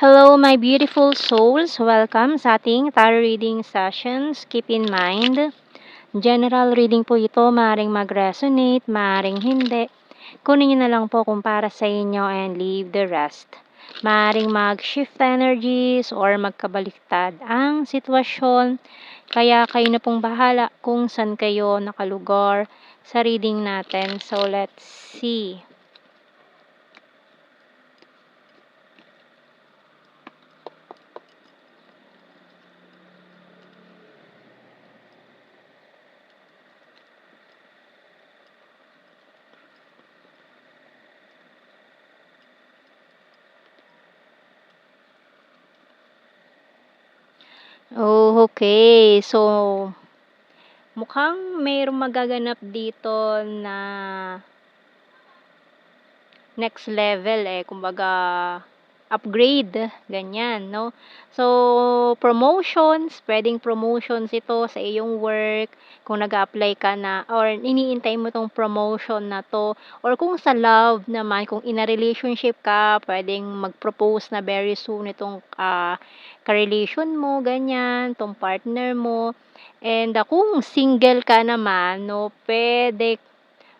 Hello, my beautiful souls. Welcome sa ating tarot reading sessions. Keep in mind, general reading po ito. Maaaring mag-resonate, maaaring hindi. Kunin nyo na lang po kung para sa inyo and leave the rest. Maaaring mag-shift energies or magkabaliktad ang sitwasyon. Kaya kayo na pong bahala kung saan kayo nakalugar sa reading natin. So, let's see. Oh, okay. So, mukhang mayroong magaganap dito na next level kumbaga upgrade, ganyan, no? So, promotions, pwedeng promotions ito sa iyong work, kung nag-a-apply ka na or iniintay mo tong promotion na to, or kung sa love naman, kung in a relationship ka, pwedeng mag-propose na very soon itong ka-relation mo, ganyan, tong partner mo. And kung single ka naman, no, pwede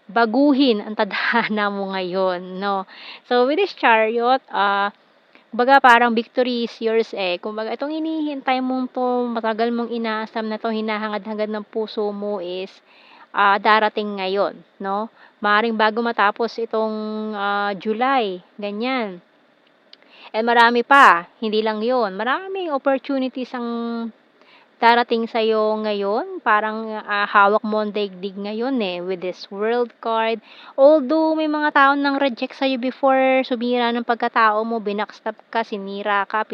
baguhin ang tadhana mo ngayon, no? So, with this chariot, kumbaga parang victory is yours Kumbaga itong hinihintay mong 'to, matagal mong inaasam na 'to, hinahangad-hangad ng puso mo is, darating ngayon, no? Maaaring bago matapos itong, July, ganyan. And marami pa, hindi lang 'yon, maraming opportunities ang darating sa'yo ngayon. Parang, hawak mo ang daigdig ngayon with this World card. Although may mga taong nang-reject sa'yo before, sumira ng pagkatao mo, binackstab ka, sinira ka,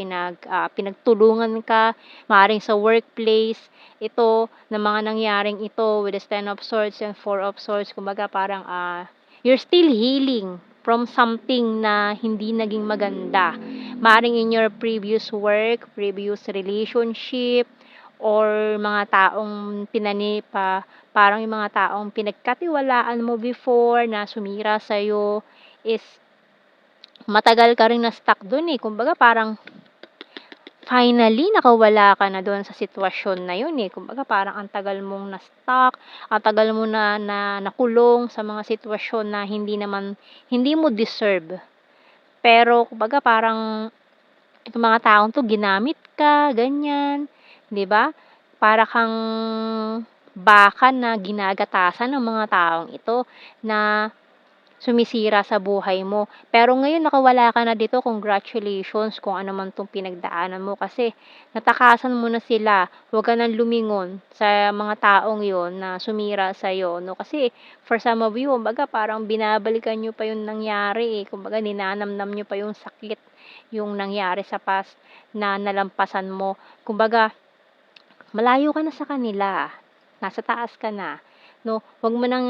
pinagtulungan ka, maaaring sa workplace. Ito, na mga nangyaring ito with the Ten of Swords and Four of Swords, kumbaga parang, you're still healing from something na hindi naging maganda. Maaaring in your previous work, previous relationship, or mga taong parang yung mga taong pinagkatiwalaan mo before na sumira sa'yo is matagal ka ring na-stuck dun kumbaga parang finally nakawala ka na dun sa sitwasyon na yun kumbaga parang ang tagal mong na-stuck, ang tagal mo na nakulong sa mga sitwasyon na hindi mo deserve. Pero kumbaga parang itong mga taong 'to ginamit ka, ganyan, 'di ba? Para kang baka na ginagatasan ng mga taong ito na sumisira sa buhay mo. Pero ngayon nakawala ka na dito, congratulations kung ano man 'tong pinagdaanan mo kasi natakasan mo na sila. Huwag ka ng lumingon sa mga taong yon na sumira sa'yo 'no, kasi for some of you kumbaga parang binabalikan niyo pa yung nangyari kumbaga ninanamnam niyo pa yung sakit, yung nangyari sa past na nalampasan mo. Kumbaga malayo ka na sa kanila, nasa taas ka na 'no, 'wag mo nang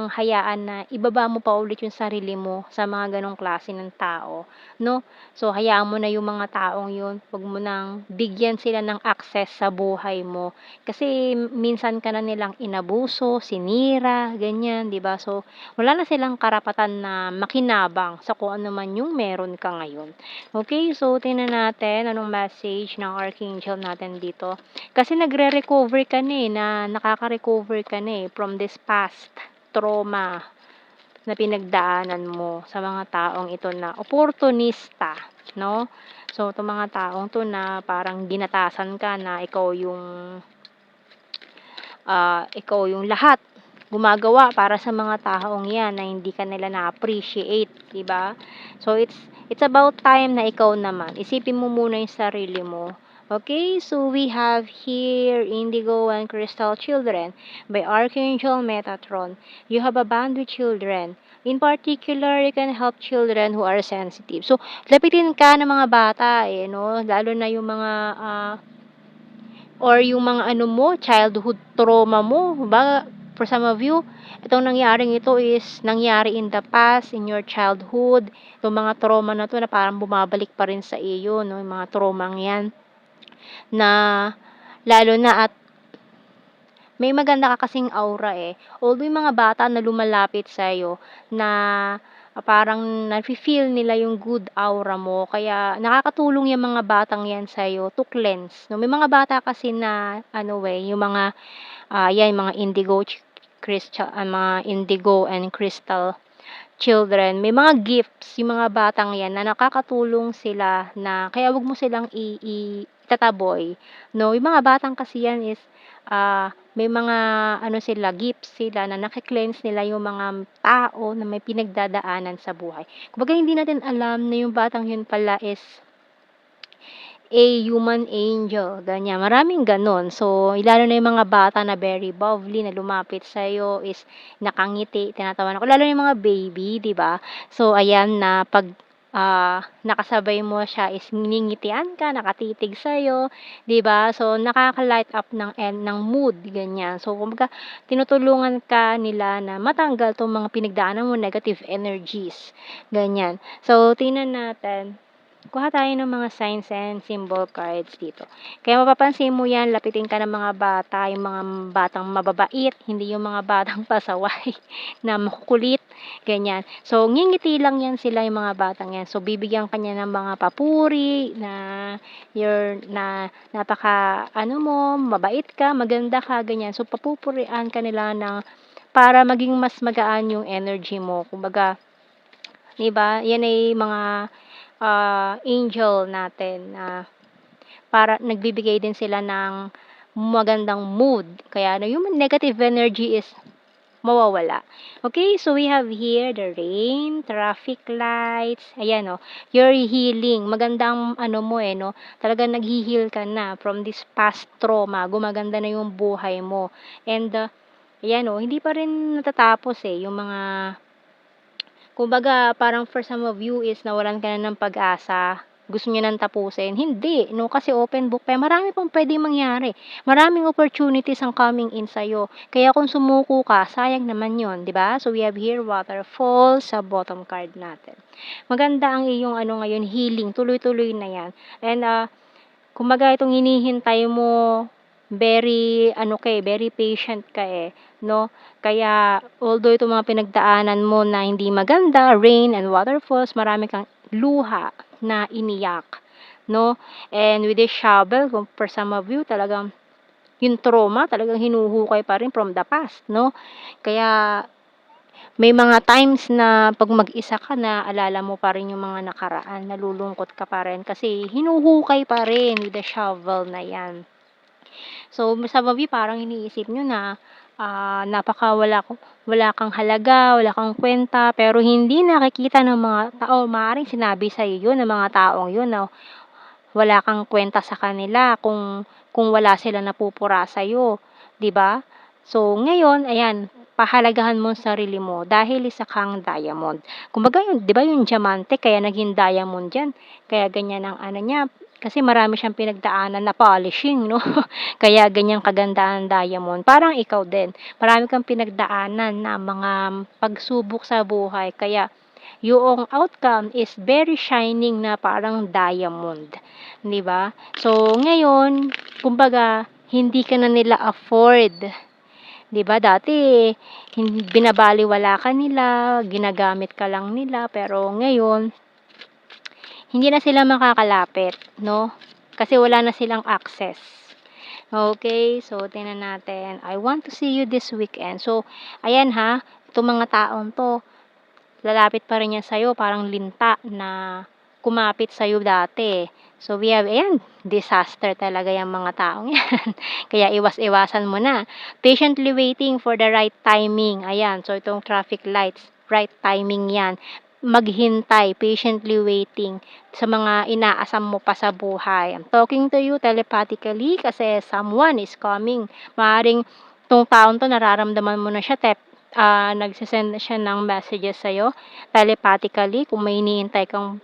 hayaan na ibaba mo pa ulit yung sarili mo sa mga gano'ng klase ng tao 'no. So, hayaan mo na yung mga taong yun, 'wag mo nang bigyan sila ng access sa buhay mo. Kasi minsan ka na nilang inabuso, sinira, ganyan, 'di ba? So, wala na silang karapatan na makinabang sa kung ano man yung meron ka ngayon. Okay, so tingnan natin anong message ng Archangel natin dito. Kasi nagre-recover ka na nakaka-recover ka from this past trauma na pinagdaanan mo sa mga taong ito na oportunista, no? So, itong mga taong 'to na parang ginatasan ka na ikaw yung lahat gumagawa para sa mga taong 'yan na hindi ka nila na-appreciate, 'di ba? So, it's about time na ikaw naman, isipin mo muna yung sarili mo. Okay, so we have here Indigo and Crystal Children by Archangel Metatron. You have a bond with children. In particular, you can help children who are sensitive. So, lapitin ka ng mga bata no? Lalo na yung mga or yung mga ano mo, childhood trauma mo, ba? For some of you, itong nangyaring ito is nangyari in the past, in your childhood. Itong mga trauma na to na parang bumabalik pa rin sa iyo, no? Yung mga traumang yan na lalo na at may maganda ka kasing aura Although yung mga bata na lumalapit sa iyo na parang nafi-feel nila yung good aura mo kaya nakakatulong yung mga batang yan sa'yo to cleanse 'no. May mga bata kasi na ano, yung mga, yan mga mga indigo and crystal children, may mga gifts yung mga batang yan na nakakatulong sila na kaya 'wag mo silang itataboy 'no. Yung mga batang kasi yan is, may mga ano sila, gifts sila na naki-cleanse nila yung mga tao na may pinagdadaanan sa buhay. Kumbaga hindi natin alam na yung batang yun pala is a human angel, ganyan. Maraming gano'n. So, lalo na yung mga bata na very bubbly na lumapit sa'yo is nakangiti, tinatawanan ko. Lalo na yung mga baby, 'di ba? So, ayan na 'pag, nakasabay mo siya is ningingitian ka, nakatitig sa'yo, 'di ba? So, nakaka-light up ng mood, ganyan. So, kumbaga tinutulungan ka nila na matanggal 'tong mga pinagdaanan mo negative energies, ganyan. So, tingnan natin. Kuha tayo ng mga signs and symbol cards dito. Kaya mapapansin mo yan, lapitin ka ng mga bata, yung mga batang mababait, hindi yung mga batang pasaway na makukulit, ganyan. So, ngingiti lang yan sila yung mga batang yan. So, bibigyan ka niya ng mga papuri na na napaka ano mo, mabait ka, maganda ka, ganyan. So, papupurian ka nila ng para maging mas magaan yung energy mo. Kumbaga, 'di ba? Yan ay mga angel natin na para nagbibigay din sila ng magandang mood. Kaya ano, yung negative energy is mawawala. Okay, so we have here the rain, traffic lights, ayan oh, your healing. Magandang ano mo no, talagang naghi-heal ka na from this past trauma. Gumaganda na yung buhay mo. And ayan oh, hindi pa rin natatapos yung mga kumbaga parang for some of you is nawalan ka na ng pag-asa, gusto niyo nang tapusin, hindi 'no, kasi open book pa, marami pang puwedeng mangyari. Maraming opportunities ang coming in sa'yo, kaya kung sumuko ka sayang naman 'yun, 'di ba? So we have here waterfall sa bottom card natin. Maganda ang iyong ano ngayon, healing, tuloy-tuloy na 'yan and, kumbaga itong hinihintay mo, very ano ka, very patient ka, 'no? Kaya although itong mga pinagdaanan mo na hindi maganda, rain and waterfalls, marami kang luha na iniyak, 'no? And with this shovel, kung for some of you talagang yung trauma talagang hinuhukay pa rin from the past, 'no? Kaya may mga times na 'pag mag-isa ka naalala mo pa rin yung mga nakaraan, nalulungkot ka pa rin kasi hinuhukay pa rin with the shovel na 'yan. So, sa mabi parang iniisip niyo na, wala kang halaga, wala kang kuwenta, pero hindi nakikita ng mga tao. Maaaring sinabi sa'yo 'yun ng mga taong 'yun na wala kang kuwenta sa kanila kung wala silang napupura sa'yo, 'di ba? So, ngayon ayan, pahalagahan mo ang sarili mo dahil isa kang diamond. Kumbaga 'yun 'di ba yung diamante kaya naging diamond 'yan, kaya ganyan ang ano niya, kasi marami siyang pinagdaanan na polishing 'no, kaya ganyan kaganda ang diamond. Parang ikaw din, marami kang pinagdaanan na mga pagsubok sa buhay kaya yung outcome is very shining na parang diamond, 'di ba? So, ngayon, kumbaga, hindi ka na nila afford, 'di ba? Dati, binabalewala ka nila, ginagamit ka lang nila, pero ngayon, hindi na sila makakalapit, no? Kasi wala na silang access. Okay, so tingnan natin. I want to see you this weekend. So, ayan ha, itong mga taong to, lalapit pa rin yan sa'yo, parang linta na kumapit sa'yo dati. So, we have, ayan, disaster talaga yung mga taong yan. Kaya iwas-iwasan mo na. Patiently waiting for the right timing. Ayan, so itong traffic lights, right timing yan. Maghintay, patiently waiting sa mga inaasam mo pa sa buhay. I'm talking to you telepathically kasi someone is coming. Maaaring tong taon to nararamdaman mo na siya, nagse-send siya ng messages sa'yo telepathically kung may iniintay kang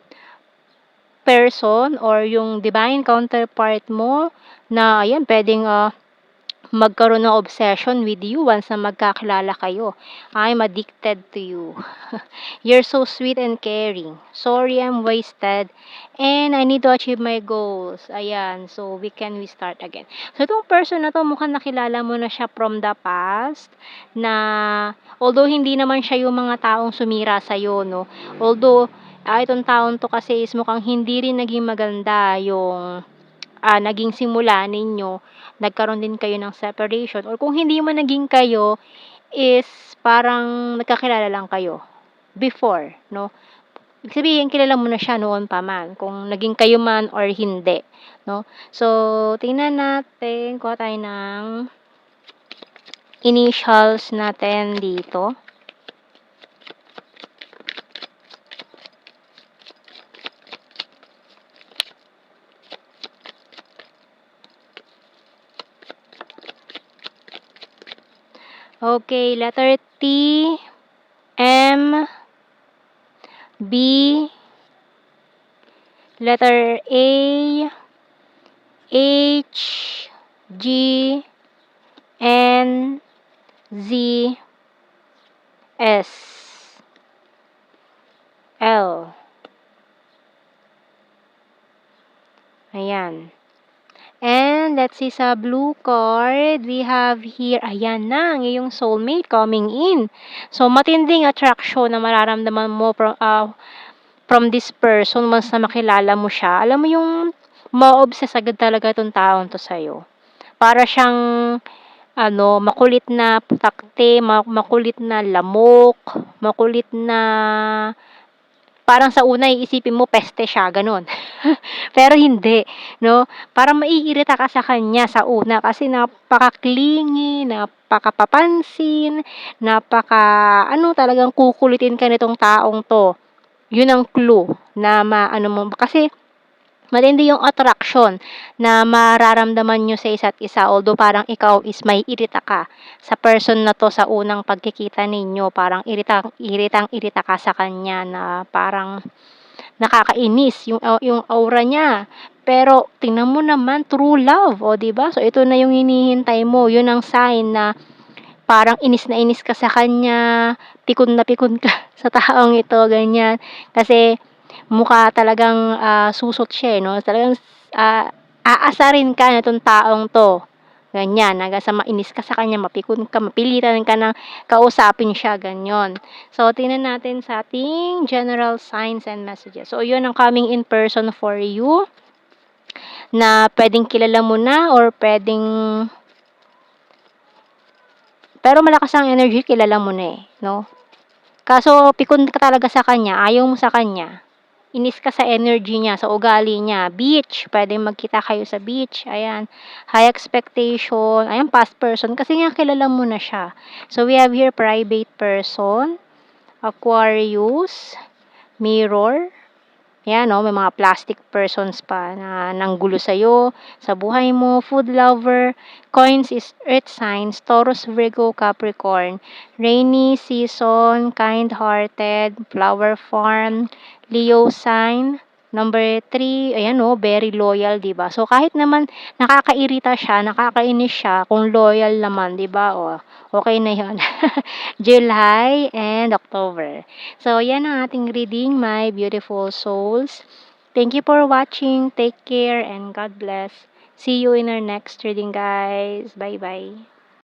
person or yung divine counterpart mo na ayan puwedeng, magkaroon ng obsession with you once na magkakilala kayo. I'm addicted to you. You're so sweet and caring. Sorry I'm wasted and I need to achieve my goals. Ayan, so we start again. So itong person na to, mukhang nakilala mo na siya from the past na although hindi naman siya yung mga taong sumira sa'yo, no? Although, itong taong to kasi is mukhang hindi rin naging maganda yung naging simula ninyo, nagkaroon din kayo ng separation or kung hindi man naging kayo is parang nagkakilala lang kayo before, no? Ibig sabihin kilala mo na siya noon pa man, kung naging kayo man or hindi, no? So, tingnan natin, kuha tayo ng initials natin dito. Okay, letter T, M, B, letter A, H, G, N, Z, S, L. Ayan. And let's see sa blue card, we have here, ayan na, ang iyong soulmate coming in. So, matinding attraction na mararamdaman mo from this person once na makilala mo siya. Alam mo yung ma-obsess agad talaga itong taong to sa'yo. Para siyang, makulit na putakte, makulit na lamok, makulit na parang sa una iisipin mo peste siya, gano'n. Pero hindi, 'no? Parang maiirita ka sa kanya sa una kasi napaka-clingy, napakapapansin, talagang kukulitin ka nitong taong 'to. 'Yun ang clue na maano mo kasi matindi yung attraction na mararamdaman niyo sa isa't isa although parang ikaw is maiirita ka sa person na 'to sa unang pagkikita ninyo. Parang iritang-irita ka sa kanya na parang nakakainis yung aura niya. Pero tingnan mo naman, true love, o 'di ba? So ito na yung hinihintay mo, yun ang sign na parang inis na inis ka sa kanya, pikon na pikon ka sa taong ito, ganyan. Kasi mukha talagang, susot siya, eh, 'no? Talagang, aasarin ka nitong taong 'to, ganyan. Hanggang sa mainis ka sa kanya, mapikon ka, mapilitan ka ng kausapin siya, ganyan. So, tingnan natin sa ating general signs and messages. So, yun ang coming in person for you na puwedeng kilala mo na or puwedeng pero malakas ang energy, kilala mo na, eh, 'no? Kaso pikon ka talaga sa kanya, ayaw mo sa kanya. Inis ka sa energy niya, sa ugali niya. Beach, puwedeng magkita kayo sa beach, ayan. High expectation, ayan, past person kasi nga kilala mo na siya. So, we have here private person, Aquarius, Mirror, ayan, 'no, may mga plastic persons pa na nanggulo sa'yo, sa buhay mo, food lover, coins is earth signs, Taurus, Virgo, Capricorn, rainy season, kind-hearted, flower farm, Leo sign, number 3, ayan, 'no, very loyal, 'di ba? So, kahit naman nakakairita siya, nakakainis siya, kung loyal naman, 'di ba, oh, okey na 'yun. July and October. So, yan ang ating reading, my beautiful souls. Thank you for watching. Take care and God bless. See you in our next reading, guys. Bye-bye.